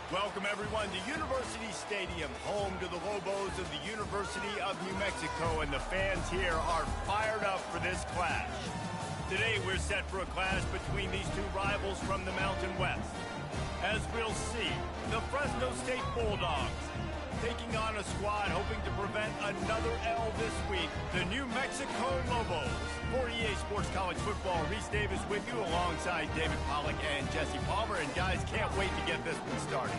Welcome, everyone, to University Stadium, home to the Lobos of the University of New Mexico, and the fans here are fired up for this clash. Today, we're set for a clash between these two rivals from the Mountain West. As we'll see, the Fresno State Bulldogs taking on a squad hoping to prevent another L this week, the New Mexico Lobos. For EA Sports College Football, Reese Davis with you alongside David Pollack and Jesse Palmer. And guys, can't wait to get this one started.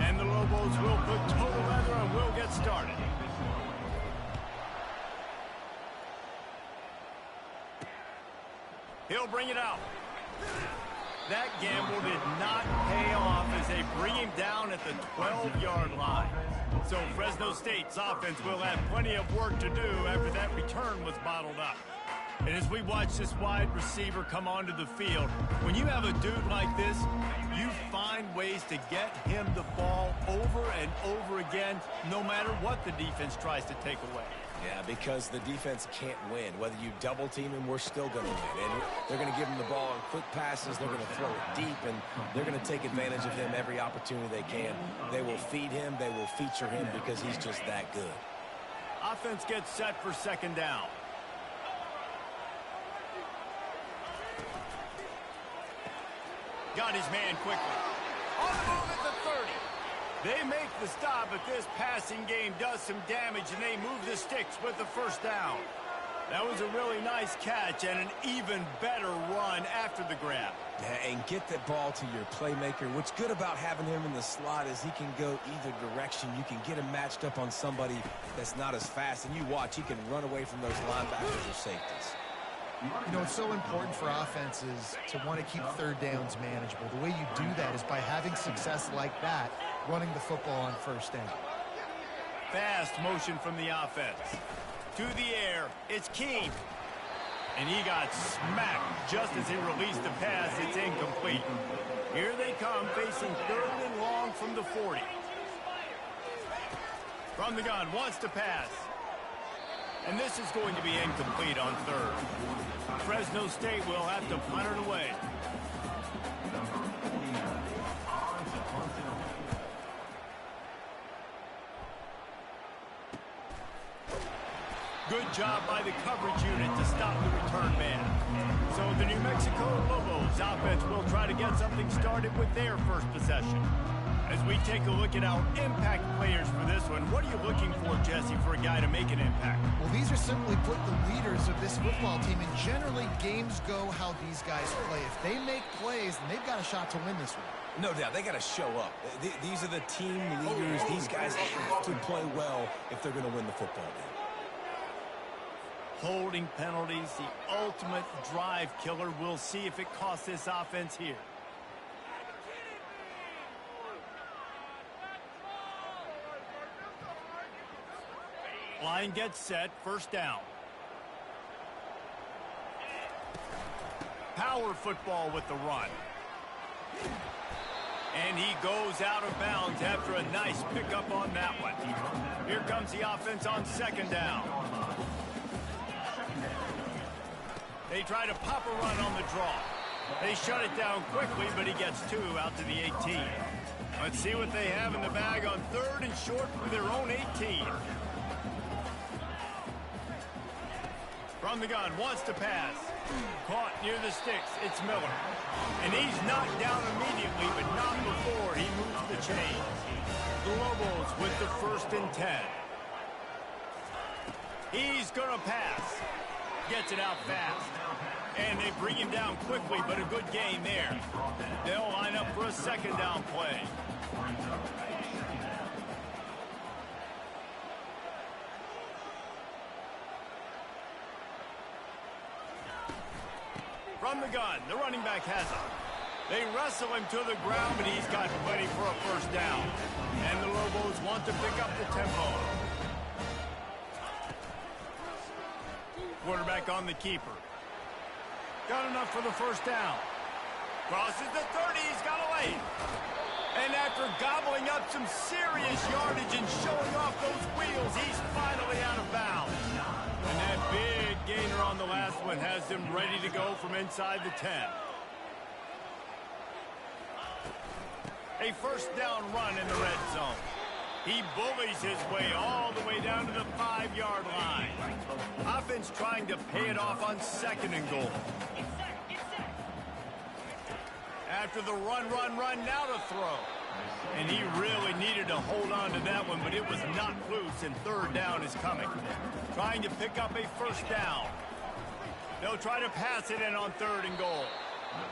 And the Lobos will put total leather and we'll get started. He'll bring it out. That gamble did not pay off as they bring him down at the 12-yard line. So Fresno State's offense will have plenty of work to do after that return was bottled up. And as we watch this wide receiver come onto the field, when you have a dude like this, you find ways to get him the ball over and over again, no matter what the defense tries to take away. Yeah, because the defense can't win. Whether you double team him, we're still going to win. And they're going to give him the ball in quick passes. They're going to throw it deep, and they're going to take advantage of him every opportunity they can. They will feed him. They will feature him because he's just that good. Offense gets set for second down. Got his man quickly. On the move at the 30. They make the stop, but this passing game does some damage, and they move the sticks with the first down. That was a really nice catch and an even better run after the grab. Yeah, and get the ball to your playmaker. What's good about having him in the slot is he can go either direction. You can get him matched up on somebody that's not as fast, and you watch, he can run away from those linebackers or safeties. You know, it's so important for offenses to want to keep third downs manageable. The way you do that is by having success like that, running the football on first down. Fast motion from the offense. To the air, it's King. And he got smacked just as he released the pass. It's incomplete. Here they come, facing third and long from the 40. From the gun, wants to pass. And this is going to be incomplete on third. Fresno State will have to punt it away. Good job by the coverage unit to stop the return man. So the New Mexico Lobos offense will try to get something started with their first possession. As we take a look at our impact players for this one, what are you looking for, Jesse, for a guy to make an impact? Well, these are simply put the leaders of this football team, and generally games go how these guys play. If they make plays, then they've got a shot to win this one. No doubt, they got to show up. These are the team leaders. These guys have to play well if they're going to win the football game. Holding penalties, the ultimate drive killer. We'll see if it costs this offense here. Line gets set, first down. Power football with the run. And he goes out of bounds after a nice pickup on that one. Here comes the offense on second down. They try to pop a run on the draw. They shut it down quickly, but he gets two out to the 18. Let's see what they have in the bag on third and short for their own 18. From the gun, wants to pass. Caught near the sticks, it's Miller. And he's knocked down immediately, but not before he moves the chains. The Lobos with the 1st and 10. He's gonna pass. Gets it out fast. And they bring him down quickly, but a good gain there. They'll line up for a second down play. From the gun, the running back has him. They wrestle him to the ground, but he's got plenty for a first down. And the Lobos want to pick up the tempo. Quarterback on the keeper. Got enough for the first down. Crosses the 30, he's got a lane. And after gobbling up some serious yardage and showing off those wheels, he's finally one has them ready to go from inside the 10. A first down run in the red zone. He bullies his way all the way down to the 5-yard line. Offense trying to pay it off on 2nd and goal. After the run, now to throw. And he really needed to hold on to that one, but it was knocked loose, and 3rd down is coming. Trying to pick up a first down. They'll try to pass it in on 3rd and goal.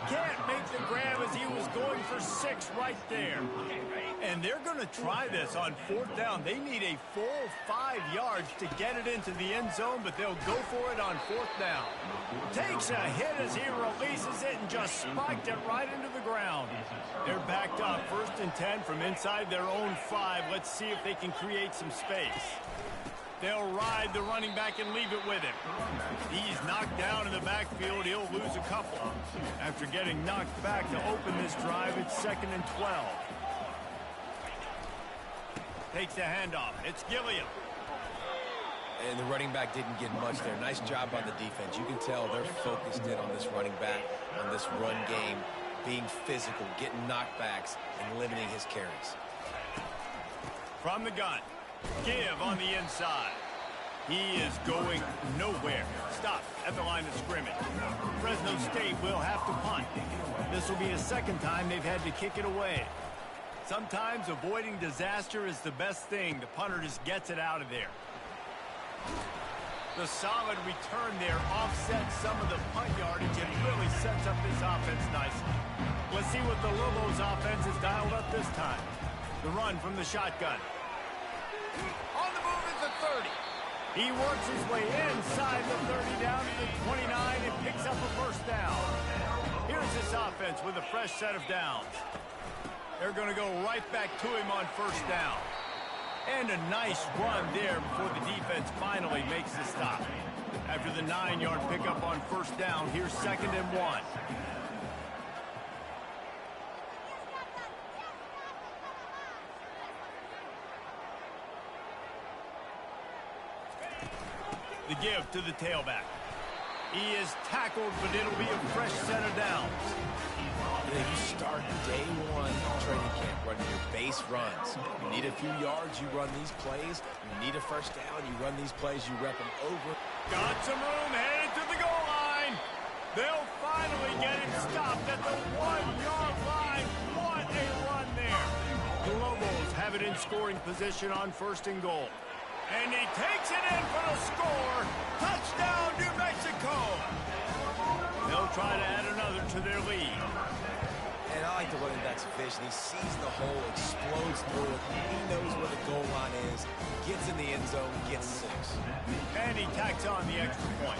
Can't make the grab as he was going for 6 right there. And they're going to try this on 4th down. They need a full 5 yards to get it into the end zone, but they'll go for it on 4th down. Takes a hit as he releases it and just spiked it right into the ground. They're backed up 1st and 10 from inside their own 5. Let's see if they can create some space. They'll ride the running back and leave it with him. He's knocked down in the backfield. He'll lose a couple. After getting knocked back to open this drive, it's 2nd and 12. Takes the handoff. It's Gilliam. And the running back didn't get much there. Nice job on the defense. You can tell they're focused in on this running back, on this run game, being physical, getting knockbacks, and limiting his carries. From the gun. Give on the inside. He is going nowhere. Stop at the line of scrimmage. Fresno State will have to punt. This will be the 2nd time they've had to kick it away. Sometimes avoiding disaster is the best thing. The punter just gets it out of there. The solid return there offsets some of the punt yardage and really sets up this offense nicely. Let's see what the Lobos offense has dialed up this time. The run from the shotgun. On the move is the 30. He works his way inside the 30 down to the 29 and picks up a first down. Here's this offense with a fresh set of downs. They're going to go right back to him on 1st down. And a nice run there before the defense finally makes the stop. After the 9-yard pickup on 1st down, here's 2nd and 1. The give to the tailback. He is tackled, but it'll be a fresh set of downs. You start day 1 training camp running your base runs. You need a few yards, you run these plays. You need a first down, you run these plays, you rep them over. Got some room, headed to the goal line. They'll finally get him stopped at the 1-yard line. What a run there. The Lobos have it in scoring position on 1st and goal. And he takes it in for the score. Touchdown, New Mexico. They'll try to add another to their lead. And I like the running back's vision. He sees the hole, explodes through it. He knows where the goal line is. Gets in the end zone, gets 6. And he tacks on the extra point.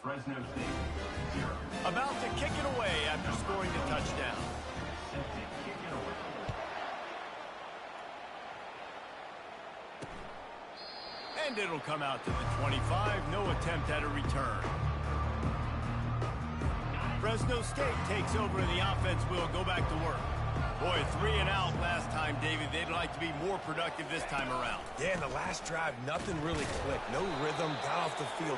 Fresno State, 0. About to kick it away after scoring the touchdown. Set to kick it away. And it'll come out to the 25. No attempt at a return. Fresno State takes over and the offense will go back to work. Boy, 3 and out last time, David. They'd like to be more productive this time around. Yeah, in the last drive, nothing really clicked. No rhythm, got off the field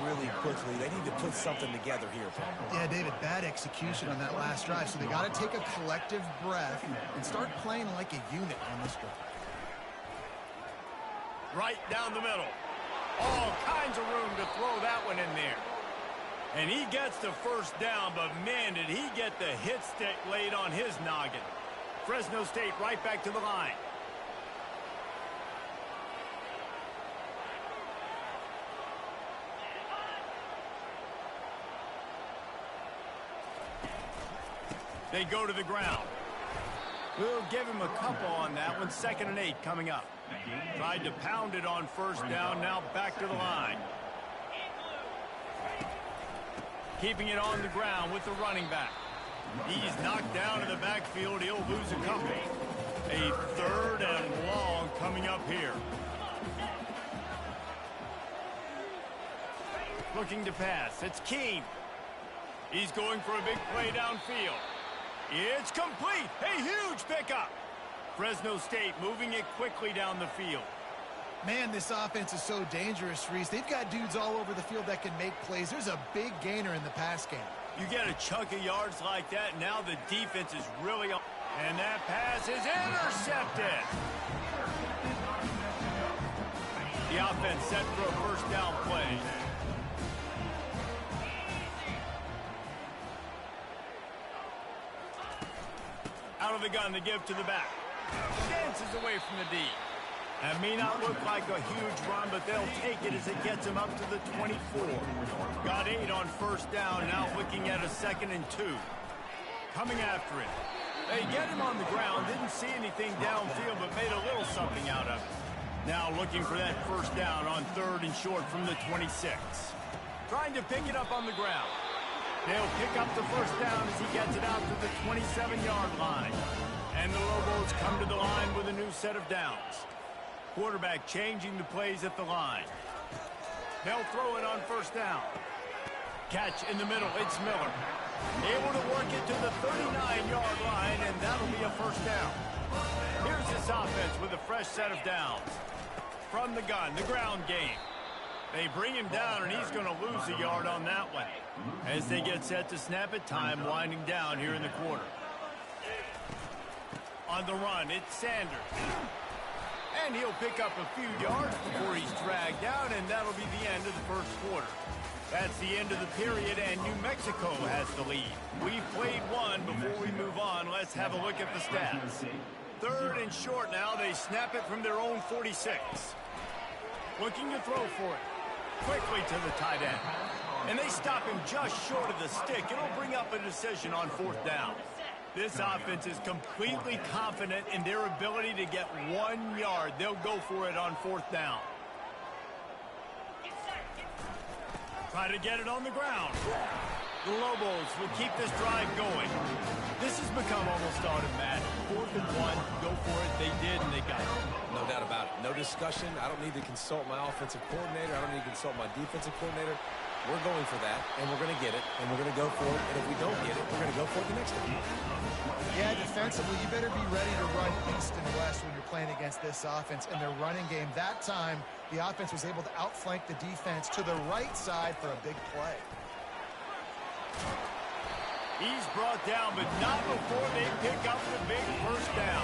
really quickly. They need to put something together here, Paul. Yeah, David, bad execution on that last drive, so they got to take a collective breath and start playing like a unit on this drive. Right down the middle. All kinds of room to throw that one in there. And he gets the first down, but man, did he get the hit stick laid on his noggin. Fresno State right back to the line. They go to the ground. We'll give him a couple on that one. 2nd and 8 coming up. Tried to pound it on first down, now back to the line. Keeping it on the ground with the running back. He's knocked down in the backfield. He'll lose a couple. A 3rd and long coming up here. Looking to pass. It's Keene. He's going for a big play downfield. It's complete. A huge pickup. Fresno State moving it quickly down the field. Man, this offense is so dangerous, Reese. They've got dudes all over the field that can make plays. There's a big gainer in the pass game. You get a chunk of yards like that, now the defense is really on. And that pass is intercepted. The offense set for a first down play. Out of the gun to give to the back. Dances away from the D. That may not look like a huge run, but they'll take it as it gets him up to the 24. Got 8 on first down, now looking at a 2nd and 2. Coming after it. They get him on the ground, didn't see anything downfield, but made a little something out of it. Now looking for that first down on 3rd and short from the 26. Trying to pick it up on the ground. They'll pick up the first down as he gets it out to the 27-yard line. And the Lobos come to the line with a new set of downs. Quarterback changing the plays at the line. They'll throw it on first down. Catch in the middle, it's Miller. Able to work it to the 39-yard line, and that'll be a first down. Here's this offense with a fresh set of downs. From the gun, the ground game. They bring him down, and he's going to lose a yard on that one. As they get set to snap it, time winding down here in the quarter. On the run, it's Sanders. And he'll pick up a few yards before he's dragged down, and that'll be the end of the first quarter. That's the end of the period, and New Mexico has the lead. We've played one. Before we move on, let's have a look at the stats. 3rd and short now. They snap it from their own 46. Looking to throw for it. Quickly to the tight end. And they stop him just short of the stick. It'll bring up a decision on 4th down. This offense is completely confident in their ability to get 1 yard. They'll go for it on 4th down. Try to get it on the ground. The Lobos will keep this drive going. This has become almost automatic. 4th and 1, go for it. They did, and they got it. No doubt about it. No discussion. I don't need to consult my offensive coordinator. I don't need to consult my defensive coordinator. We're going for that, and we're going to get it, and we're going to go for it. And if we don't get it, we're going to go for it the next time. Yeah, defensively, you better be ready to run east and west when you're playing against this offense and their running game. That time, the offense was able to outflank the defense to the right side for a big play. He's brought down, but not before they pick up the big first down.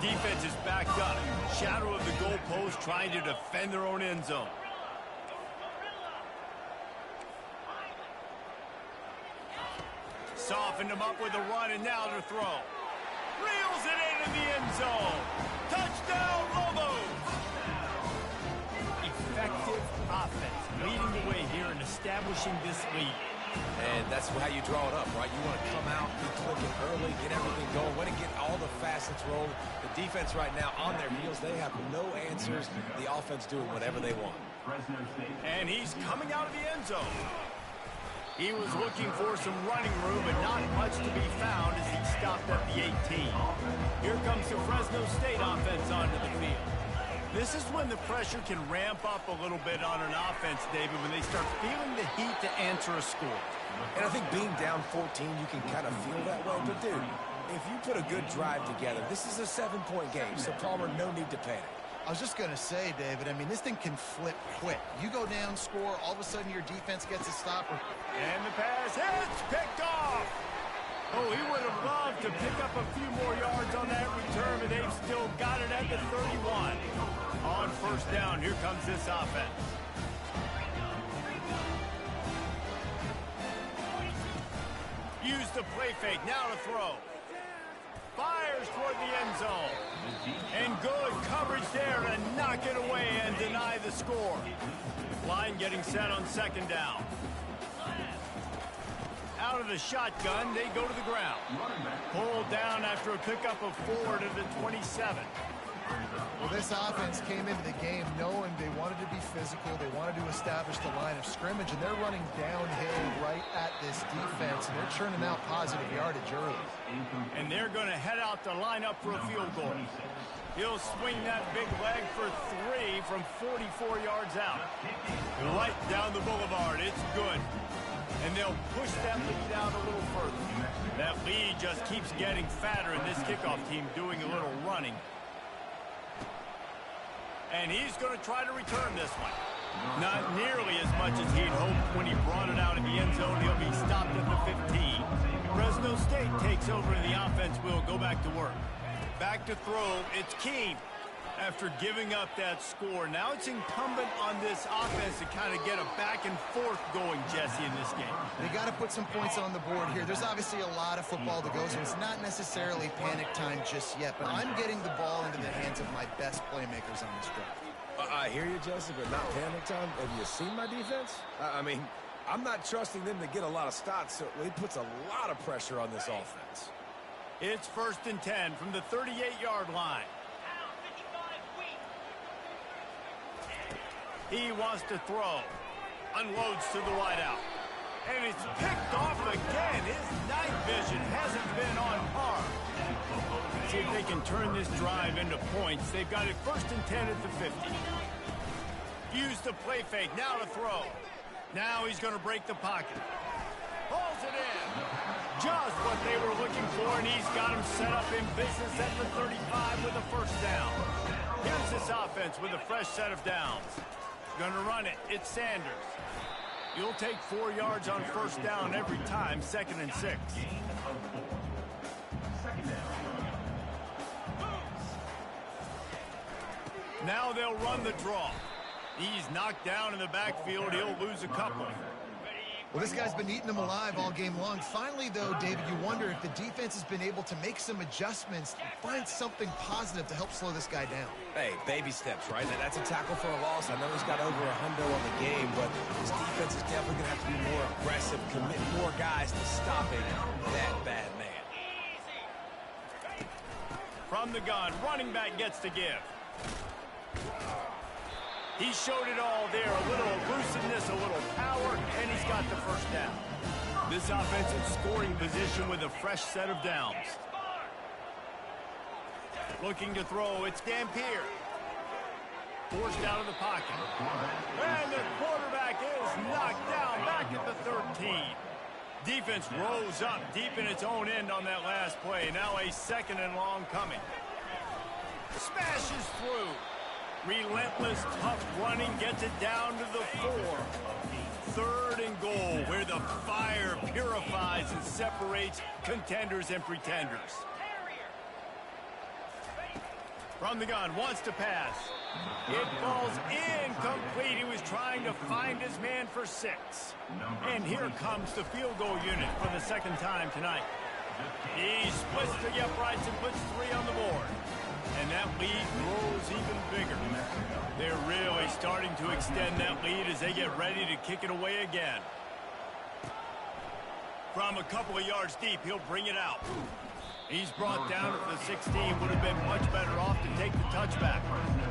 Defense is backed up. Shadow of the goalpost trying to defend their own end zone. Softened him up with a run, and now to throw. Reels it into the end zone. Touchdown, Lobos! Effective offense, leading the way here and establishing this lead. And that's how you draw it up, right? You want to come out, be clicking early, get everything going, want to get all the facets rolling. The defense right now on their heels, they have no answers. The offense doing whatever they want. Fresno State. And he's coming out of the end zone. He was looking for some running room, but not much to be found as he stopped at the 18. Here comes the Fresno State offense onto the field. This is when the pressure can ramp up a little bit on an offense, David, when they start feeling the heat to answer a score. And I think being down 14, you can kind of feel that way. But, dude, if you put a good drive together, this is a 7-point game, so Palmer, no need to panic. I was just going to say, David, I mean, this thing can flip quick. You go down, score, all of a sudden your defense gets a stop. And the pass hits, picked off. Oh, he would have loved to pick up a few more yards on that return, but they've still got it at the 31. On first down, here comes this offense. Use the play fake, now to throw. Fires toward the end zone. And good coverage there to knock it away and deny the score. Line getting set on second down. Out of the shotgun, they go to the ground. Pulled down after a pickup of 4 to the 27. Well, this offense came into the game knowing they wanted to be physical, they wanted to establish the line of scrimmage, and they're running downhill right at this defense, and they're churning out positive yardage early. And they're going to head out to line up for a field goal. He'll swing that big leg for 3 from 44 yards out. Right down the boulevard, it's good. And they'll push that lead out a little further. That lead just keeps getting fatter, and this kickoff team doing a little running. And he's going to try to return this one. Not nearly as much as he'd hoped when he brought it out in the end zone. He'll be stopped at the 15. Fresno State takes over and the offense will go back to work. Back to throw, it's Keene. After giving up that score, now it's incumbent on this offense to kind of get a back and forth going, Jesse, in this game. They got to put some points on the board here. There's obviously a lot of football to go, so it's not necessarily panic time just yet, but I'm getting the ball into the hands of my best playmakers on this drive. I hear you, Jesse, but not panic time. Have you seen my defense? I mean, I'm not trusting them to get a lot of stops, so it puts a lot of pressure on this offense. It's 1st and 10 from the 38-yard line. He wants to throw. Unloads to the wideout. And it's picked off again. His night vision hasn't been on par. See if they can turn this drive into points. They've got it 1st and 10 at the 50. Use the play fake. Now to throw. Now he's going to break the pocket. Pulls it in. Just what they were looking for, and he's got him set up in business at the 35 with a 1st down. Here's this offense with a fresh set of downs. Going to run it. It's Sanders. You'll take 4 yards on 1st down every time, 2nd and 6. Now they'll run the draw. He's knocked down in the backfield. He'll lose a couple. Well, this guy's been eating them alive all game long. Finally, though, David, you wonder if the defense has been able to make some adjustments, find something positive to help slow this guy down. Hey, baby steps, right? That's a tackle for a loss. I know he's got over $100 on the game, but his defense is definitely going to have to be more aggressive, commit more guys to stopping that bad man. From the gun, running back gets to give. He showed it all there, a little elusiveness, a little power, and he's got the 1st down. This offensive scoring position with a fresh set of downs. Looking to throw, it's Dampier. Forced out of the pocket. And the quarterback is knocked down back at the 13. Defense rose up deep in its own end on that last play. Now a 2nd and long coming. Smashes through. Relentless, tough running gets it down to the 4. 3rd and goal, where the fire purifies and separates contenders and pretenders. From the gun, wants to pass. It falls incomplete. He was trying to find his man for 6. And here comes the field goal unit for the 2nd time tonight. He splits the uprights and puts 3 on the board. And that lead grows even bigger. They're really starting to extend that lead as they get ready to kick it away again. From a couple of yards deep, he'll bring it out. He's brought down at the 16. Would have been much better off to take the touchback.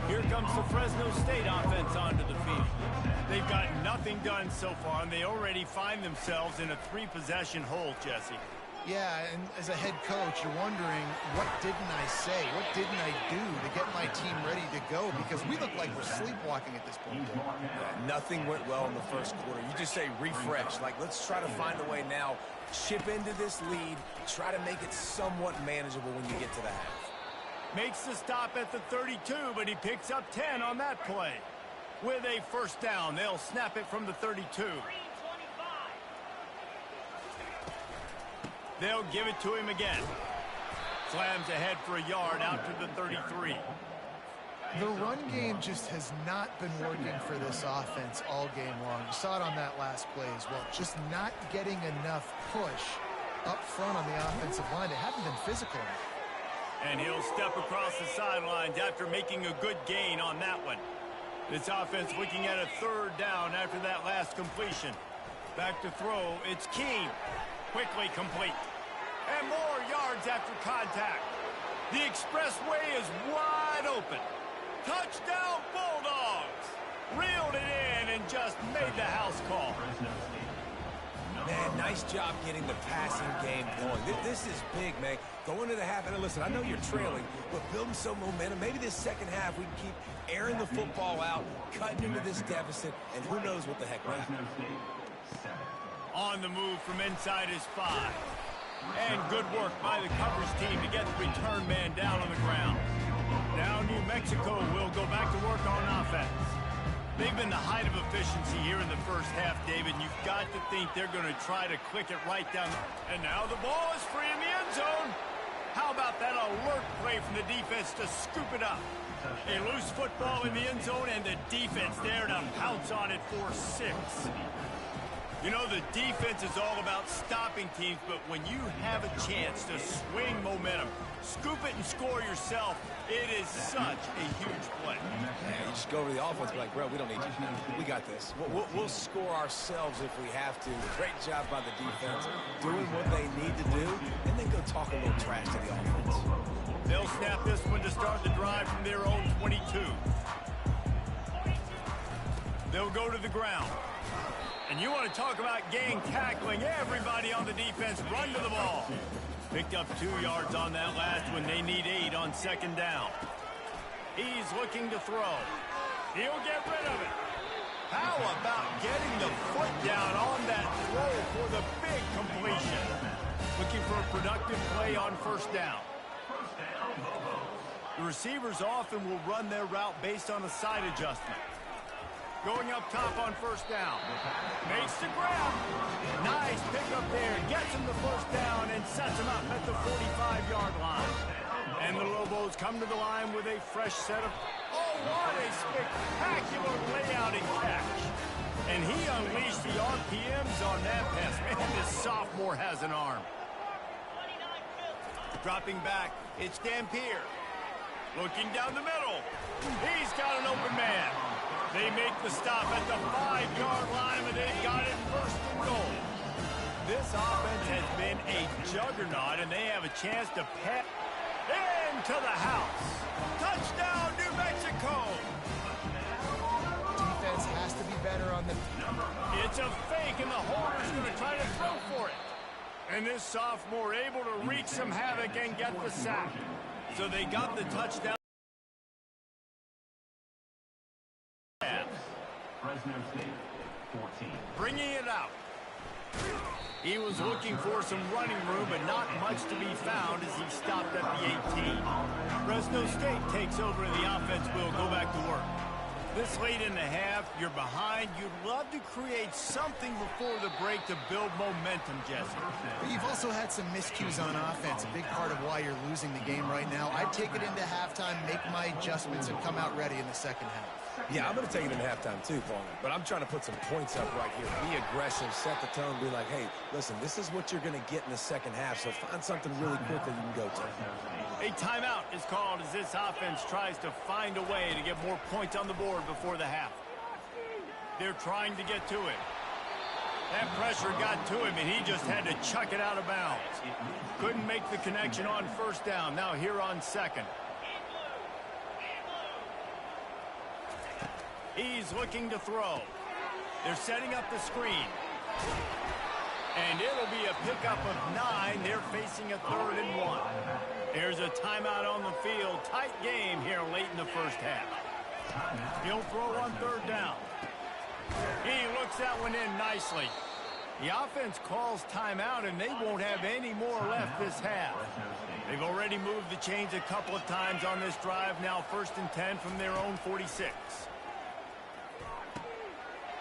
Here comes the Fresno State offense onto the field. They've got nothing done so far, and they already find themselves in a 3-possession hole, Jesse. Yeah, and as a head coach, you're wondering, what didn't I say? What didn't I do to get my team ready to go? Because we look like we're sleepwalking at this point. Nothing went well in the first quarter. You just say refresh. Like, let's try to find a way now. Chip into this lead. Try to make it somewhat manageable when you get to the half. Makes the stop at the 32, but he picks up 10 on that play. With a first down, they'll snap it from the 32. They'll give it to him again. Slams ahead for a yard out to the 33. The run game just has not been working for this offense all game long. You saw it on that last play as well. Just not getting enough push up front on the offensive line. They haven't been physical enough. And he'll step across the sidelines after making a good gain on that one. This offense looking at a third down after that last completion. Back to throw. It's Keene. Quickly complete. And more yards after contact. The expressway is wide open. Touchdown Bulldogs! Reeled it in and just made the house call. Man, nice job getting the passing game going. This is big, man. Going to the half, and listen, I know you're trailing, but building some momentum. Maybe this second half we can keep airing the football out, cutting into this deficit, and who knows what the heck will happen. On the move from inside his 5. And good work by the coverage team to get the return man down on the ground. Now New Mexico will go back to work on offense. They've been the height of efficiency here in the first half, David. You've got to think they're going to try to click it right down. And now the ball is free in the end zone. How about that alert play from the defense to scoop it up? A loose football in the end zone, and the defense there to pounce on it for 6. You know, the defense is all about stopping teams, but when you have a chance to swing momentum, scoop it and score yourself, it is such a huge play. Yeah, you just go over the offense and be like, bro, we don't need you. We got this. We'll score ourselves if we have to. Great job by the defense, doing what they need to do, and then go talk a little trash to the offense. They'll snap this one to start the drive from their own 22. They'll go to the ground. And you want to talk about gang tackling. Everybody on the defense run to the ball. Picked up 2 yards on that last one. They need 8 on second down. He's looking to throw. He'll get rid of it. How about getting the foot down on that throw for the big completion? Looking for a productive play on first down. The receivers often will run their route based on a side adjustment. Going up top on first down. Makes the grab. Nice pickup there. Gets him the first down and sets him up at the 45-yard line. And the Lobos come to the line with a fresh set of... Oh, what a spectacular layout and catch. And he unleashed the RPMs on that pass. Man, this sophomore has an arm. Dropping back, it's Dampier. Looking down the middle. He's got an open man. They make the stop at the 5-yard line, and they got it first and goal. This offense has been a juggernaut, and they have a chance to pass into the house. Touchdown, New Mexico! Defense has to be better on the... It's a fake, and the holder's going to try to throw for it. And this sophomore able to wreak some havoc and get the sack. So they got the touchdown. Fresno State, 14. Bringing it out. He was looking for some running room, but not much to be found as he stopped at the 18. Fresno State takes over, and the offense will go back to work. This late in the half, you're behind. You'd love to create something before the break to build momentum, Jesse. But you've also had some miscues on offense, a big part of why you're losing the game right now. I'd take it into halftime, make my adjustments, and come out ready in the second half. Yeah, I'm going to take it into halftime too, Paul. But I'm trying to put some points up right here. Be aggressive, set the tone, be like, hey, listen, this is what you're going to get in the second half, so find something really quick that you can go to. A timeout is called as this offense tries to find a way to get more points on the board before the half. They're trying to get to it. That pressure got to him, and he just had to chuck it out of bounds. Couldn't make the connection on first down. Now here on second. He's looking to throw. They're setting up the screen. And it'll be a pickup of 9. They're facing a 3rd and 1. There's a timeout on the field. Tight game here late in the first half. He'll throw on 3rd down. He looks that one in nicely. The offense calls timeout, and they won't have any more left this half. They've already moved the chains a couple of times on this drive. Now 1st and 10 from their own 46.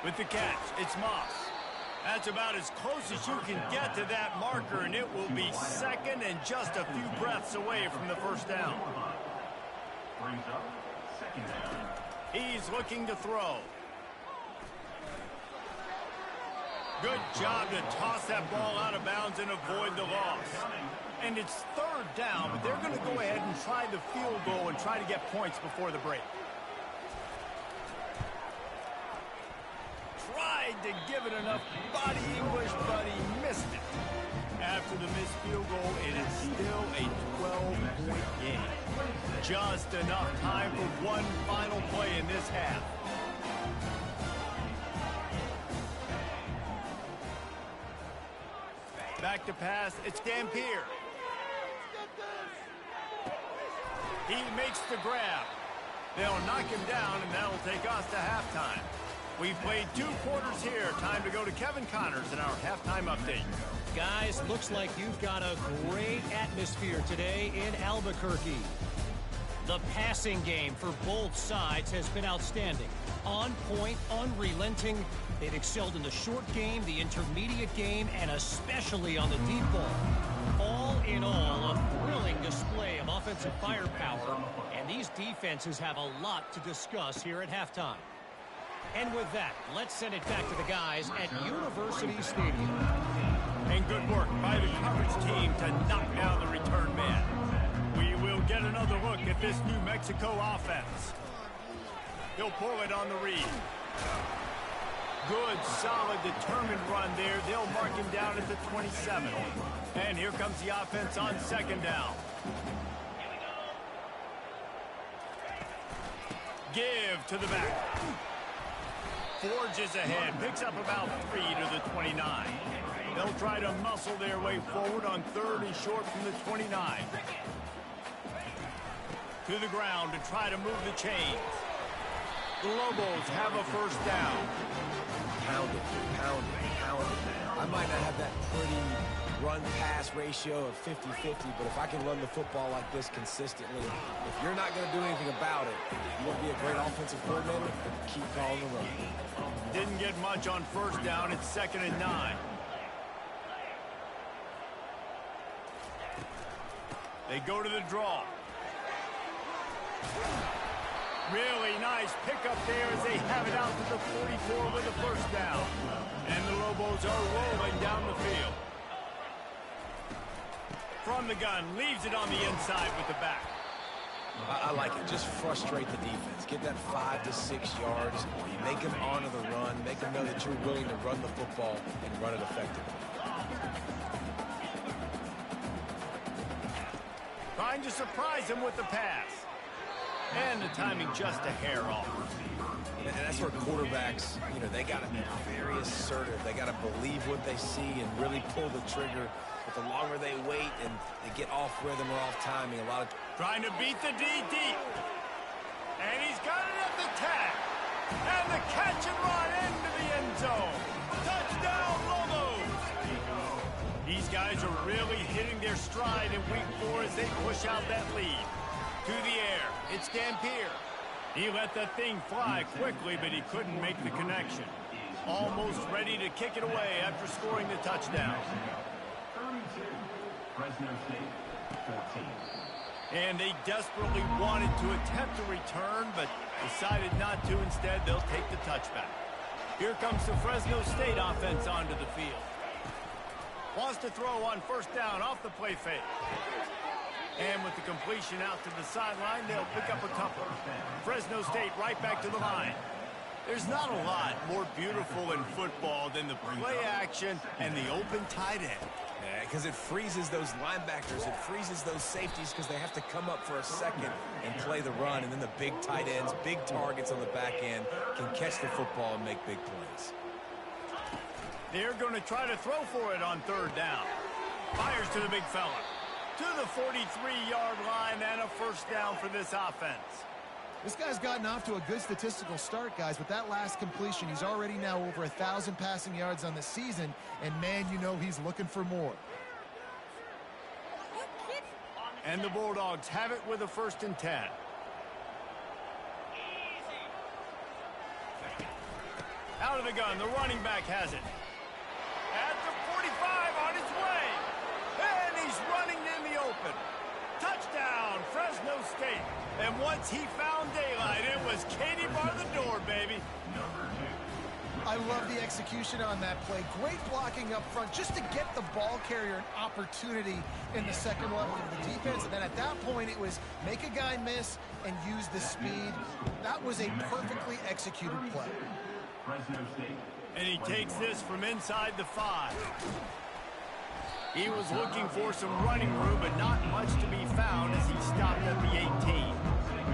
With the catch, it's Moss. That's about as close as you can get to that marker, and it will be 2nd and just a few breaths away from the 1st down. Brings up 2nd down. He's looking to throw. Good job to toss that ball out of bounds and avoid the loss. And it's 3rd down, but they're going to go ahead and try the field goal and try to get points before the break. Tried to give it enough body English, but he missed it. After the missed field goal, it is still a 12-point game. Just enough time for one final play in this half. Back to pass, it's Dampier. He makes the grab. They'll knock him down, and that'll take us to halftime. We've played 2 quarters here. Time to go to Kevin Connors in our halftime update. Guys, looks like you've got a great atmosphere today in Albuquerque. The passing game for both sides has been outstanding. On point, unrelenting. They've excelled in the short game, the intermediate game, and especially on the deep ball. All in all, a thrilling display of offensive firepower, and these defenses have a lot to discuss here at halftime. And with that, let's send it back to the guys at University Stadium. And good work by the coverage team to knock down the return man. We will get another look at this New Mexico offense. He'll pull it on the read. Good, solid, determined run there. They'll mark him down at the 27. And here comes the offense on 2nd down. Give to the back. Forges ahead, picks up about 3 to the 29. They'll try to muscle their way forward on 3rd and short from the 29. To the ground to try to move the chains. The Lobos have a 1st down. Pound it, pound it, pound it. I might not have that pretty run-pass ratio of 50-50, but if I can run the football like this consistently, if you're not going to do anything about it, you want to be a great offensive coordinator, keep calling the run. Didn't get much on 1st down. It's 2nd and 9. They go to the draw. Really nice pickup there as they have it out to the 44 with the 1st down. And the Lobos are rolling down the field. From the gun, leaves it on the inside with the back. I like it. Just frustrate the defense. Get that 5 to 6 yards. You make them honor the run. Make them know that you're willing to run the football and run it effectively. Trying to surprise him with the pass. And the timing just a hair off. And that's where quarterbacks, they got to be very assertive. They got to believe what they see and really pull the trigger. But the longer they wait and they get off rhythm or off timing, a lot of... Trying to beat the D deep. And he's got it at the tag. And the catch and run into the end zone. Touchdown, Lobos! These guys are really hitting their stride in week 4 as they push out that lead. To the air, it's Dampier. He let that thing fly quickly, but he couldn't make the connection. Almost ready to kick it away after scoring the touchdown. 32, Fresno State, 14. And they desperately wanted to attempt a return, but decided not to. Instead, they'll take the touchback. Here comes the Fresno State offense onto the field. Wants to throw on 1st down off the play fake. And with the completion out to the sideline, they'll pick up a couple. Fresno State right back to the line. There's not a lot more beautiful in football than the play action and the open tight end. Yeah, because it freezes those linebackers. It freezes those safeties because they have to come up for a second and play the run. And then the big tight ends, big targets on the back end can catch the football and make big plays. They're going to try to throw for it on third down. Fires to the big fella. To the 43-yard line and a first down for this offense. This guy's gotten off to a good statistical start, guys. With that last completion, he's already now over 1,000 passing yards on the season, and man, you know he's looking for more. And the Bulldogs have it with a 1st and 10. Out of the gun, the running back has it. At the 45, on his way. And he's running in the open. Touchdown, Fresno State. And once he found daylight, it was Katie bar the door, baby. I love the execution on that play. Great blocking up front just to get the ball carrier an opportunity in the second level of the defense. And then at that point, it was make a guy miss and use the speed. That was a perfectly executed play. And he takes this from inside the 5. He was looking for some running room, but not much to be found as he stopped at the 18.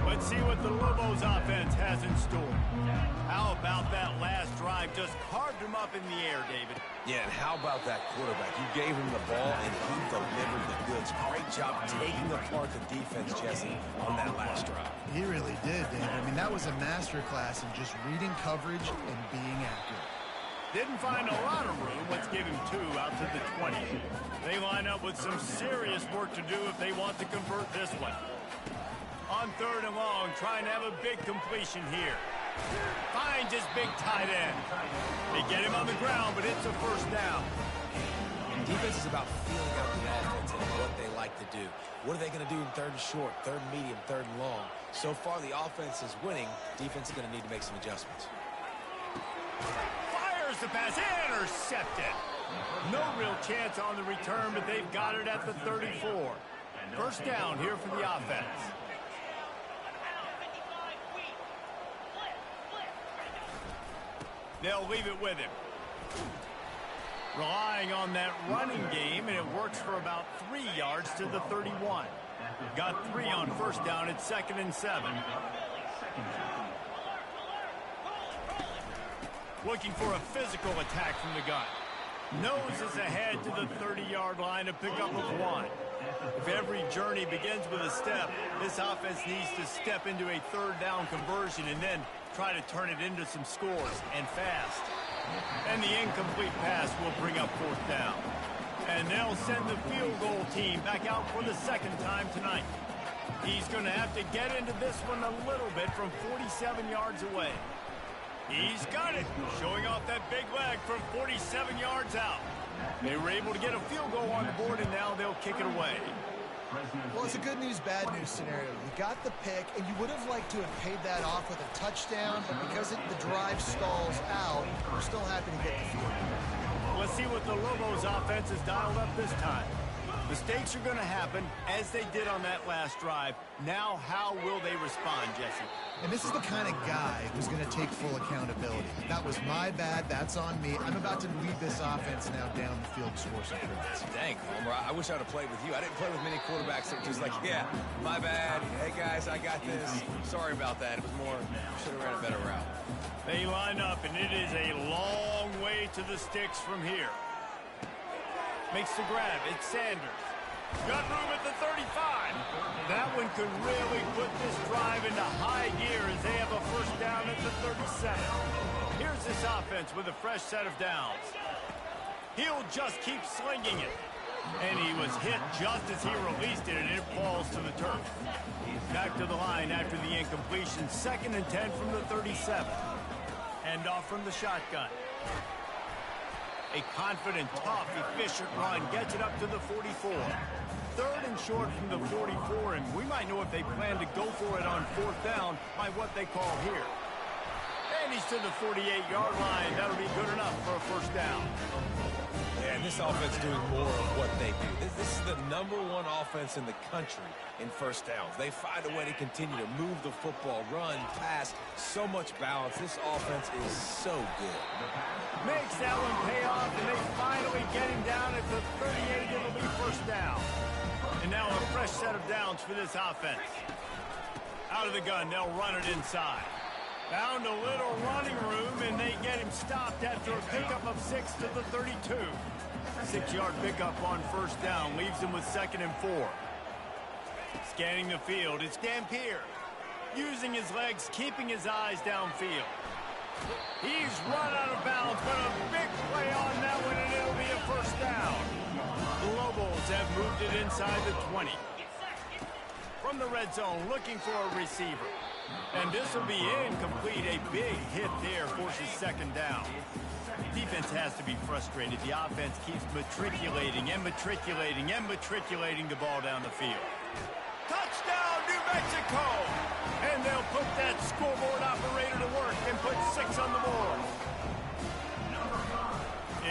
Let's see what the Lobos offense has in store. How about that last drive? Just carved him up in the air, David. Yeah, and how about that quarterback? You gave him the ball, and he delivered the goods. Great job taking apart the defense, Jesse, on that last drive. He really did, David. I mean, that was a masterclass in just reading coverage and being accurate. Didn't find a lot of room. Let's give him 2 out to the 20. They line up with some serious work to do if they want to convert this one. On 3rd and long, trying to have a big completion here. Finds his big tight end. They get him on the ground, but it's a first down. Defense is about feeling out the offense and what they like to do. What are they going to do in 3rd and short, 3rd and medium, 3rd and long? So far, the offense is winning. Defense is going to need to make some adjustments. Fires the pass, intercepted. No real chance on the return, but they've got it at the 34. First down here for the offense. They'll leave it with him. Relying on that running game, and it works for about 3 yards to the 31. Got 3 on first down at 2nd and 7. Looking for a physical attack from the gun. Noses ahead to the 30-yard line to pick up of 1. If every journey begins with a step, this offense needs to step into a 3rd down conversion and then try to turn it into some scores, and fast. And the incomplete pass will bring up 4th down. And they'll send the field goal team back out for the 2nd time tonight. He's going to have to get into this one a little bit from 47 yards away. He's got it, showing off that big leg from 47 yards out. They were able to get a field goal on the board, and now they'll kick it away. Well, it's a good news, bad news scenario. You got the pick, and you would have liked to have paid that off with a touchdown, but because the drive stalls out, we're still happy to get the field goal. Let's see what the Lobos offense has dialed up this time. Mistakes are going to happen, as they did on that last drive. Now, how will they respond, Jesse? And this is the kind of guy who's going to take full accountability. That was my bad. That's on me. I'm about to lead this offense now down the field to score some points. Dang, Homer, I wish I would have played with you. I didn't play with many quarterbacks that were just like, yeah, my bad. Hey, guys, I got this. Sorry about that. It was more, should have ran a better route. They line up, and it is a long way to the sticks from here. Makes the grab. It's Sanders. Got room at the 35. That one could really put this drive into high gear as they have a first down at the 37. Here's this offense with a fresh set of downs. He'll just keep slinging it. And he was hit just as he released it, and it falls to the turf. Back to the line after the incompletion. 2nd and 10 from the 37. Hand off from the shotgun. A confident, tough, efficient run gets it up to the 44. 3rd and short from the 44, and we might know if they plan to go for it on 4th down by what they call here. And he's to the 48-yard line. That'll be good enough for a first down. Yeah, and this offense doing more of what they do. This is the #1 offense in the country in first downs. They find a way to continue to move the football, run, pass, so much balance. This offense is so good. Makes that one pay off, and they finally get him down at the 38. It'll be first down. And now a fresh set of downs for this offense. Out of the gun, they'll run it inside. Found a little running room, and they get him stopped after a pickup of 6 to the 32. 6-yard pickup on first down leaves him with 2nd and 4. Scanning the field, it's Dampier. Using his legs, keeping his eyes downfield. He's run out of bounds, but a big play on that one, and it'll be a first down. The Lobos have moved it inside the 20. From the red zone, looking for a receiver. And this will be incomplete. A big hit there forces 2nd down. Defense has to be frustrated. The offense keeps matriculating and matriculating and matriculating the ball down the field. Touchdown, New Mexico! And they'll put that scoreboard operator to work and put 6 on the board.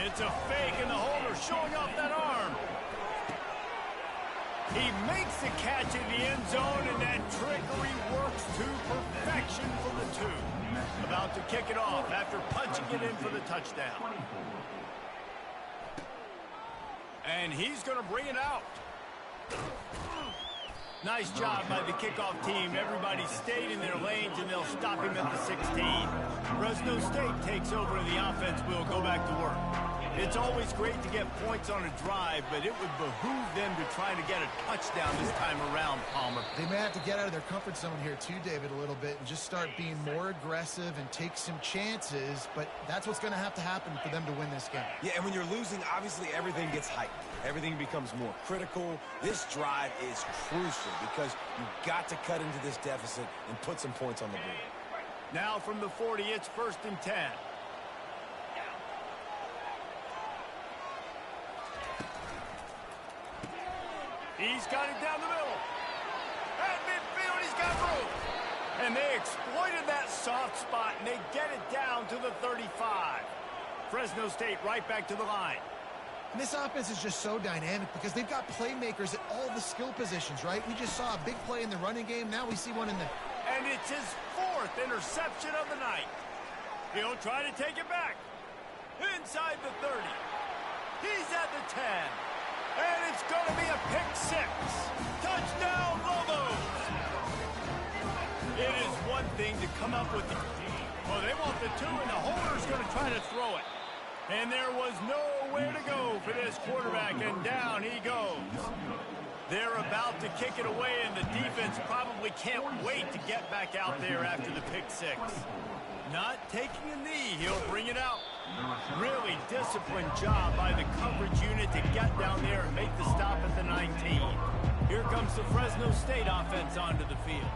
It's a fake, and the holder showing off that arm. He makes the catch in the end zone, and that trickery works to perfection for the 2. About to kick it off after punching it in for the touchdown. And he's going to bring it out. Nice job by the kickoff team. Everybody stayed in their lanes, and they'll stop him at the 16. Fresno State takes over, and the offense will go back to work. It's always great to get points on a drive, but it would behoove them to try to get a touchdown this time around, Palmer. They may have to get out of their comfort zone here too, David, a little bit, and just start being more aggressive and take some chances, but that's what's going to happen for them to win this game. Yeah, and when you're losing, obviously everything gets heightened. Everything becomes more critical. This drive is crucial because you've got to cut into this deficit and put some points on the board. Now from the 40, it's 1st and 10. He's got it down the middle. At midfield, he's got room. And they exploited that soft spot, and they get it down to the 35. Fresno State right back to the line. And this offense is just so dynamic because they've got playmakers at all the skill positions, right? We just saw a big play in the running game. Now we see one in the... And it's his 4th interception of the night. He'll try to take it back. Inside the 30. He's at the 10. And it's going to be a pick 6. Touchdown, Lobos! It is one thing to come up with the... Well, they want the 2, and the holder's going to try to throw it. And there was nowhere to go for this quarterback, and down he goes. They're about to kick it away, and the defense probably can't wait to get back out there after the pick 6. Not taking a knee, he'll bring it out. Really disciplined job by the coverage unit to get down there and make the stop at the 19. Here comes the Fresno State offense onto the field.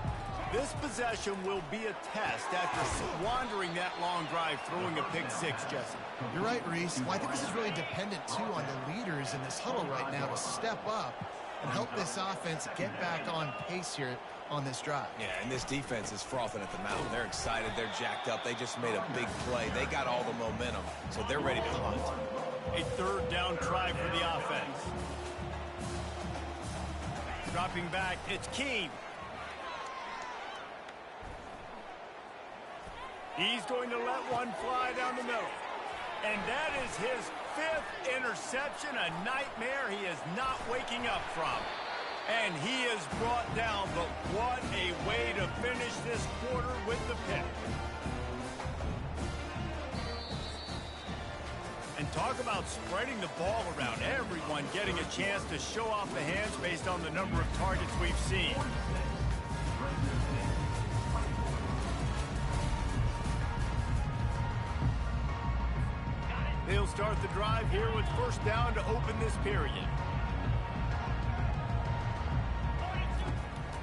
This possession will be a test after squandering that long drive, throwing a pick 6, Jesse. You're right, Reese. Well, I think this is really dependent, too, on the leaders in this huddle right now to step up and help this offense get back on pace here on this drive. Yeah, and this defense is frothing at the mouth. They're excited. They're jacked up. They just made a big play. They got all the momentum, so they're ready to hunt. A 3rd down try for the offense. Dropping back, it's Keene. He's going to let one fly down the middle. And that is his 5th interception, a nightmare he is not waking up from. And he is brought down, but what a way to finish this quarter with the pick. And talk about spreading the ball around. Everyone getting a chance to show off the hands based on the number of targets we've seen. They'll start the drive here with 1st down to open this period.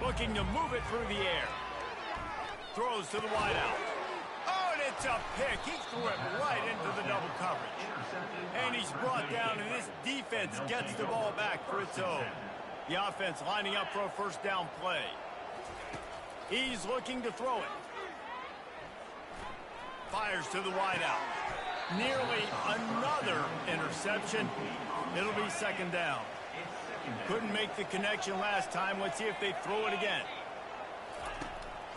Looking to move it through the air. Throws to the wideout. Oh, and it's a pick. He threw it right into the double coverage. And he's brought down, and this defense gets the ball back for its own. The offense lining up for a 1st down play. He's looking to throw it. Fires to the wideout. Nearly another interception. It'll be second down. Couldn't make the connection last time. Let's see if they throw it again.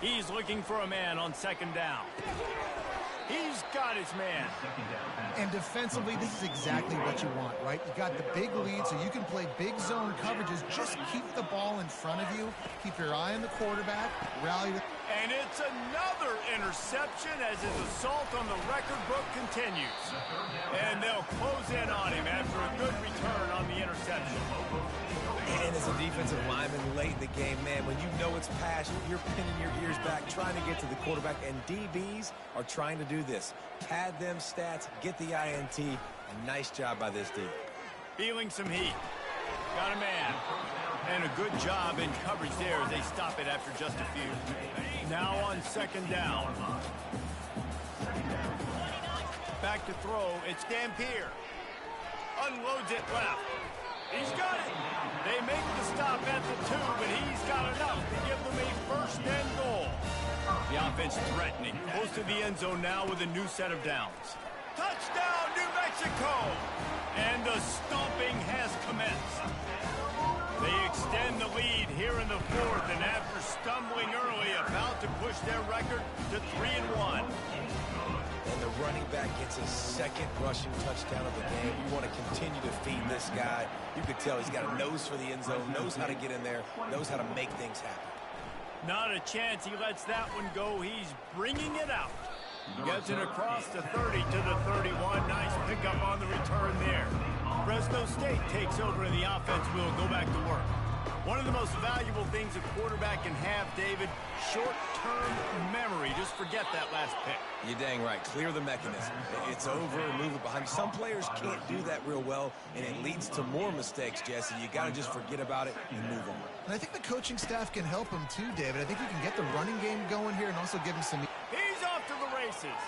He's looking for a man on second down. He's got his man. And defensively, this is exactly what you want, right? You got the big lead, so you can play big zone coverages. Just keep the ball in front of you. Keep your eye on the quarterback. Rally. And it's another interception as his assault on the record book continues. And they'll close in on him after a good return on the interception. And as a defensive lineman late in the game, man, when you know it's passion, you're pinning your ears back, trying to get to the quarterback, and DBs are trying to do this. Pad them stats, get the INT. Nice job by this D. Feeling some heat. Got a man. And a good job in coverage there as they stop it after just a few. Now on second down. Back to throw. It's Dampier. Unloads it left. He's got it. They make the stop at the 2, but he's got enough to give them a first and goal. The offense threatening. Close to the end zone now with a new set of downs. Touchdown, New Mexico! And the stomping has commenced. They extend the lead here in the fourth, and after stumbling early, about to push their record to 3-1. And the running back gets his second rushing touchdown of the game. You want to continue to feed this guy. You could tell he's got a nose for the end zone, knows how to get in there, knows how to make things happen. Not a chance he lets that one go. He's bringing it out. Gets it across the 30 to the 31. Nice pickup on the return there. Fresno State takes over and the offense will go back to work. One of the most valuable things a quarterback can have, David, short-term memory. Just forget that last pick. You're dang right. Clear the mechanism. It's over, move it behind. Some players can't do that real well, and it leads to more mistakes, Jesse. You got to just forget about it and move on. And I think the coaching staff can help him too, David. I think you can get the running game going here and also give him some... He's off to the races.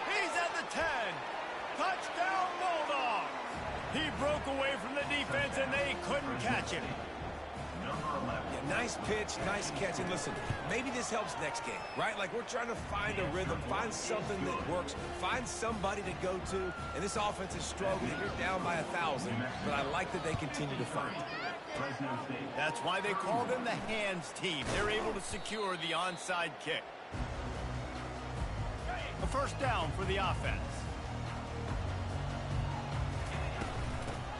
He's at the 10. Touchdown, Bulldogs. He broke away from the defense, and they couldn't catch him. Yeah, nice pitch, nice catch. And listen, maybe this helps next game, right? Like, we're trying to find a rhythm, find something that works, find somebody to go to. And this offense is struggling. You're down by 1,000, but I like that they continue to fight. That's why they call them the hands team. They're able to secure the onside kick. A first down for the offense.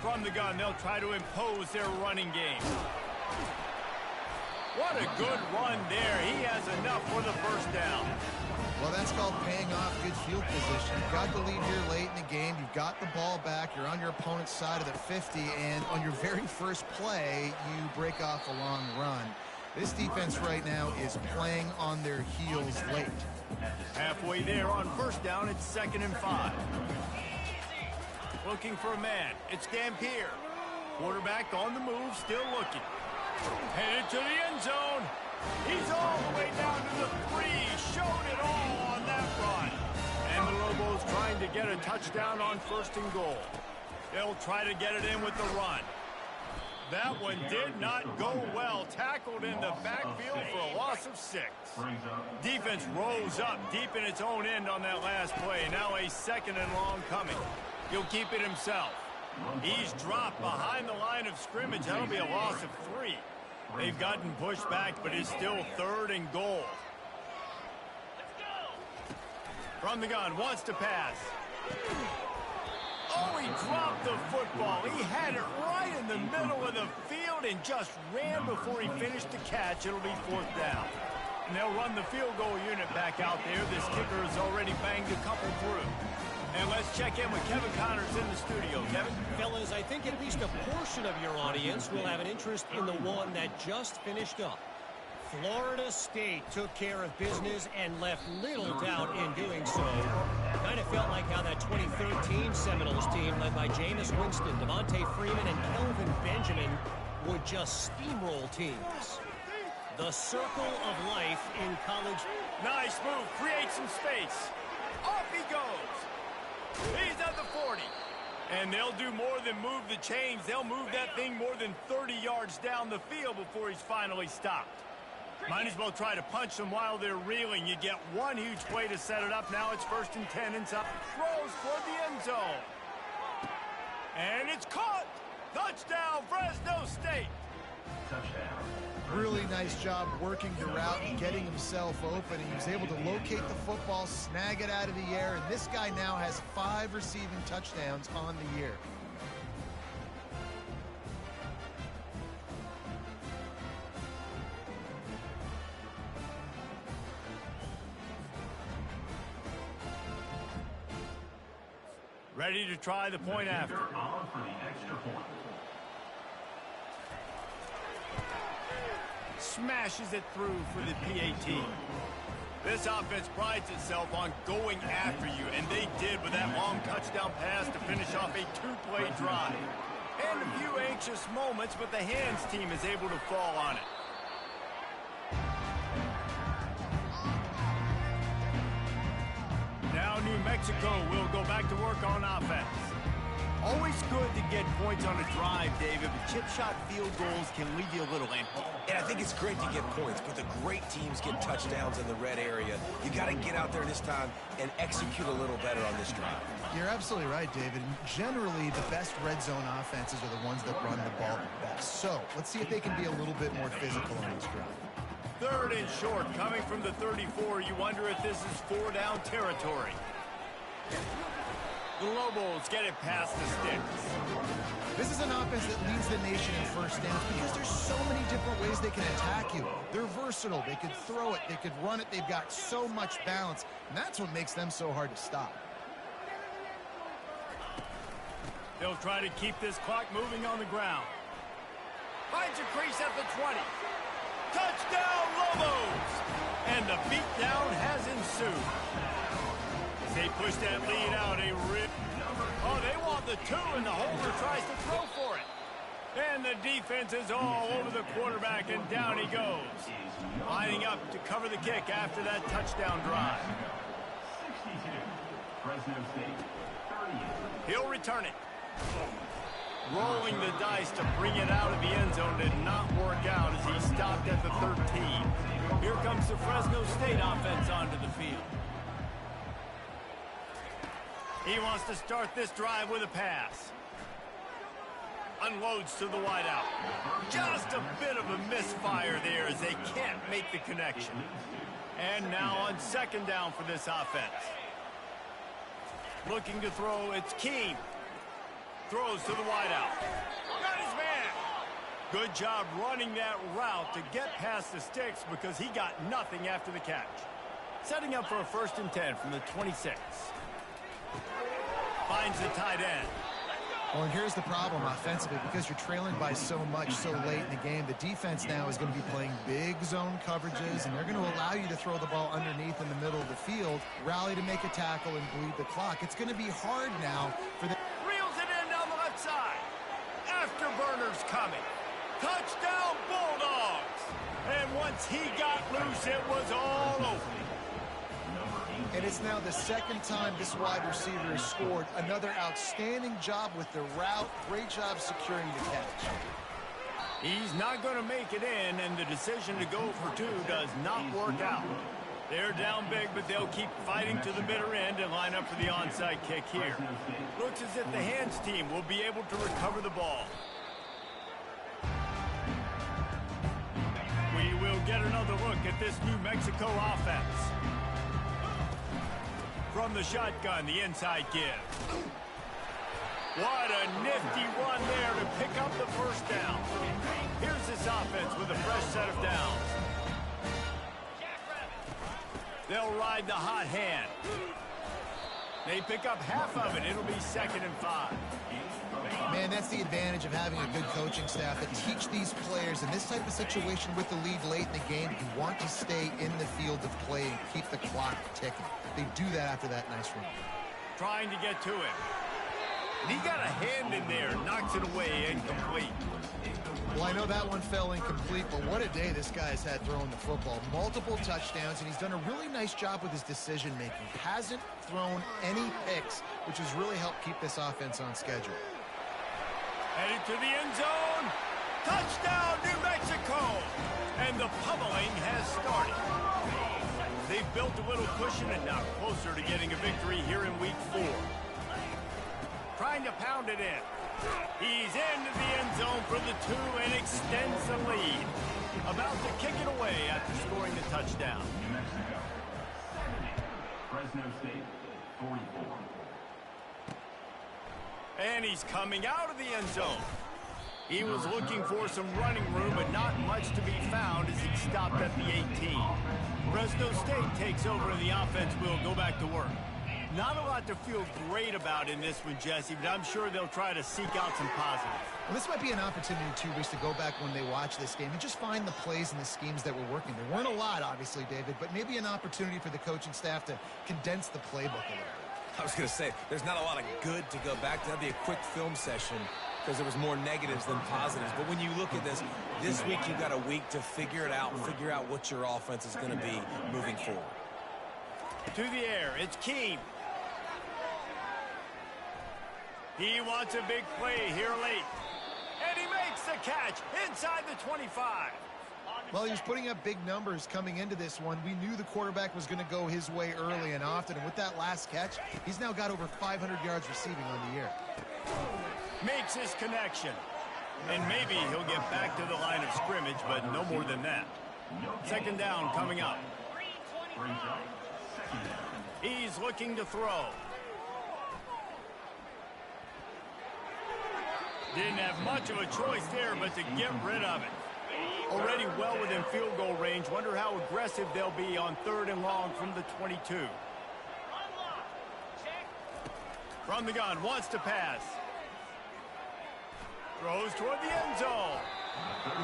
From the gun, they'll try to impose their running game. What a good run there. He has enough for the first down. Well, that's called paying off good field position. You've got the lead here late in the game. You've got the ball back. You're on your opponent's side of the 50, and on your very first play, you break off a long run. This defense right now is playing on their heels late. Halfway there on first down, it's 2nd and 5. Looking for a man. It's Dampier. Quarterback on the move, still looking. Headed to the end zone. He's all the way down to the 3. Showed it all on that run. And the Lobos trying to get a touchdown on 1st and goal. They'll try to get it in with the run. That one did not go well. Tackled in the backfield for a loss of 6. Defense rose up deep in its own end on that last play. Now a 2nd and long coming. He'll keep it himself. He's dropped behind the line of scrimmage. That'll be a loss of 3. They've gotten pushed back, but it's still 3rd and goal. From the gun, wants to pass. Oh, he dropped the football. He had it right in the middle of the field and just ran before he finished the catch. It'll be 4th down. And they'll run the field goal unit back out there. This kicker has already banged a couple through. And let's check in with Kevin Connors in the studio. Kevin? Fellas, I think at least a portion of your audience will have an interest in the one that just finished up. Florida State took care of business and left little doubt in doing so. Kind of felt like how that 2013 Seminoles team led by Jameis Winston, Devontae Freeman, and Kelvin Benjamin would just steamroll teams. The circle of life in college. Nice move. Create some space. Off he goes. He's at the 40. And they'll do more than move the chains. They'll move that thing more than 30 yards down the field before he's finally stopped. Might as well try to punch them while they're reeling. You get one huge play to set it up. Now it's 1st and 10 inside. Throws toward the end zone. And it's caught. Touchdown, Fresno State. Touchdown. Really nice job working the route and getting himself open. He was able to locate the football, snag it out of the air, and this guy now has 5 receiving touchdowns on the year. Ready to try the point after. On for the extra point. Smashes it through for the PAT. This offense prides itself on going after you, and they did with that long touchdown pass to finish off a 2-play drive. And a few anxious moments, but the hands team is able to fall on it. Now New Mexico will go back to work on offense. Always good to get points on a drive, David, but chip shot field goals can leave you a little empty. And I think it's great to get points, but the great teams get touchdowns in the red area. You got to get out there this time and execute a little better on this drive. You're absolutely right, David. Generally, the best red zone offenses are the ones that run the ball the best. So let's see if they can be a little bit more physical on this drive. 3rd and short, coming from the 34. You wonder if this is 4-down territory. The Lobos get it past the sticks. This is an offense that leads the nation in first downs because there's so many different ways they can attack you. They're versatile. They could throw it. They could run it. They've got so much balance, and that's what makes them so hard to stop. They'll try to keep this clock moving on the ground. Finds a crease at the 20. Touchdown, Lobos! And the beatdown has ensued. They push that lead out. Oh, they want the 2, and the holder tries to throw for it. And the defense is all over the quarterback, and down he goes. Lining up to cover the kick after that touchdown drive. 62. Fresno State, 38. He'll return it. Rolling the dice to bring it out of the end zone did not work out as he stopped at the 13. Here comes the Fresno State offense onto the field. He wants to start this drive with a pass. Unloads to the wideout. Just a bit of a misfire there as they can't make the connection. And now on 2nd down for this offense. Looking to throw, it's Keene. Throws to the wideout. Got his man. Good job running that route to get past the sticks because he got nothing after the catch. Setting up for a 1st and 10 from the 26. Finds the tight end. Well, and here's the problem offensively. Because you're trailing by so much so late in the game, the defense now is going to be playing big zone coverages, and they're going to allow you to throw the ball underneath in the middle of the field, rally to make a tackle, and bleed the clock. It's going to be hard now for the... Reels it in down the left side. Afterburner's coming. Touchdown, Bulldogs. And once he got loose, it was all over. And it's now the 2nd time this wide receiver has scored. Another outstanding job with the route. Great job securing the catch. He's not going to make it in, and the decision to go for 2 does not work out. They're down big, but they'll keep fighting to the bitter end and line up for the onside kick here. Looks as if the hands team will be able to recover the ball. We will get another look at this New Mexico offense. From the shotgun, the inside give. What a nifty run there to pick up the 1st down. Here's this offense with a fresh set of downs. They'll ride the hot hand. They pick up half of it. It'll be 2nd and 5. Man, that's the advantage of having a good coaching staff that teach these players in this type of situation with the lead late in the game. You want to stay in the field of play and keep the clock ticking. They do that after that nice run. Trying to get to him. And he got a hand in there, knocks it away, incomplete. Well, I know that one fell incomplete, but what a day this guy's had throwing the football. Multiple touchdowns, and he's done a really nice job with his decision-making. Hasn't thrown any picks, which has really helped keep this offense on schedule. Headed to the end zone. Touchdown, New Mexico. And the pummeling has built a little cushion and now closer to getting a victory here in Week 4. Trying to pound it in. He's into the end zone for the 2 and extends the lead. About to kick it away after scoring the touchdown. New Mexico, 70. Fresno State, 44. And he's coming out of the end zone. He was looking for some running room, but not much to be found as he stopped at the 18. Fresno State takes over and the offense will go back to work. Not a lot to feel great about in this one, Jesse, but I'm sure they'll try to seek out some positives. Well, this might be an opportunity, too, Reese, to go back when they watch this game and just find the plays and the schemes that were working. There weren't a lot, obviously, David, but maybe an opportunity for the coaching staff to condense the playbook a little bit. I was going to say, there's not a lot of good to go back to. That'd be a quick film session because there was more negatives than positives. But when you look at this week you've got a week to figure it out and figure out what your offense is going to be moving forward. To the air, it's Keene. He wants a big play here late. And he makes the catch inside the 25. Well, he was putting up big numbers coming into this one. We knew the quarterback was going to go his way early and often. And with that last catch, he's now got over 500 yards receiving on the year. Makes his connection. And maybe he'll get back to the line of scrimmage, but no more than that. Second down coming up. He's looking to throw. Didn't have much of a choice there, but to get rid of it. Already well within field goal range. Wonder how aggressive they'll be on 3rd and long from the 22. From the gun, wants to pass. Throws toward the end zone.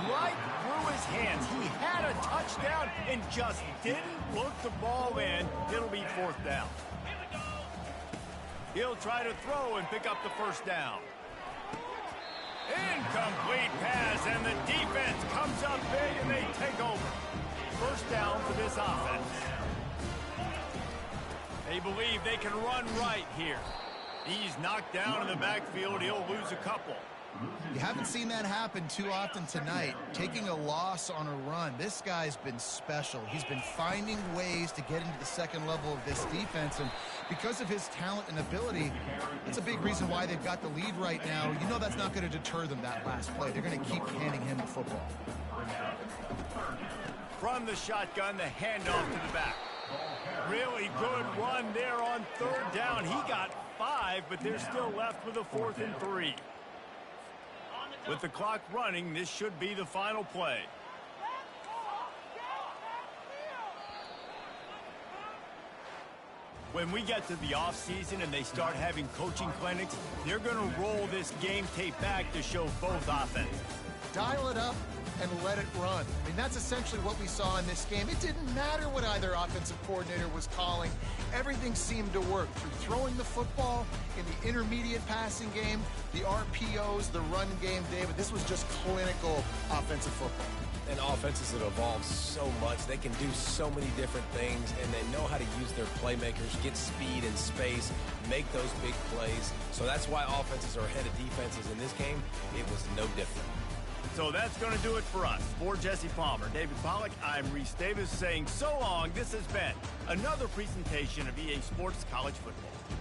Right through his hands. He had a touchdown and just didn't look the ball in. It'll be 4th down. He'll try to throw and pick up the first down. Incomplete pass, and the defense comes up big, and they take over. First down for this offense. They believe they can run right here. He's knocked down in the backfield. He'll lose a couple. You haven't seen that happen too often tonight, taking a loss on a run. This guy's been special. He's been finding ways to get into the second level of this defense, and because of his talent and ability, that's a big reason why they've got the lead right now. You know that's not going to deter them, that last play. They're going to keep handing him the football. From the shotgun, the handoff to the back. Really good run there on 3rd down. He got 5, but they're still left with a 4th and 3. With the clock running, this should be the final play. When we get to the offseason and they start having coaching clinics, they're going to roll this game tape back to show both offenses. Dial it up and let it run. I mean, that's essentially what we saw in this game. It didn't matter what either offensive coordinator was calling. Everything seemed to work through throwing the football, in the intermediate passing game, the RPOs, the run game, David. This was just clinical offensive football. And offenses have evolved so much. They can do so many different things, and they know how to use their playmakers, get speed and space, make those big plays. So that's why offenses are ahead of defenses in this game. It was no different. So that's going to do it for us. For Jesse Palmer, David Pollack, I'm Reese Davis saying so long. This has been another presentation of EA Sports College Football.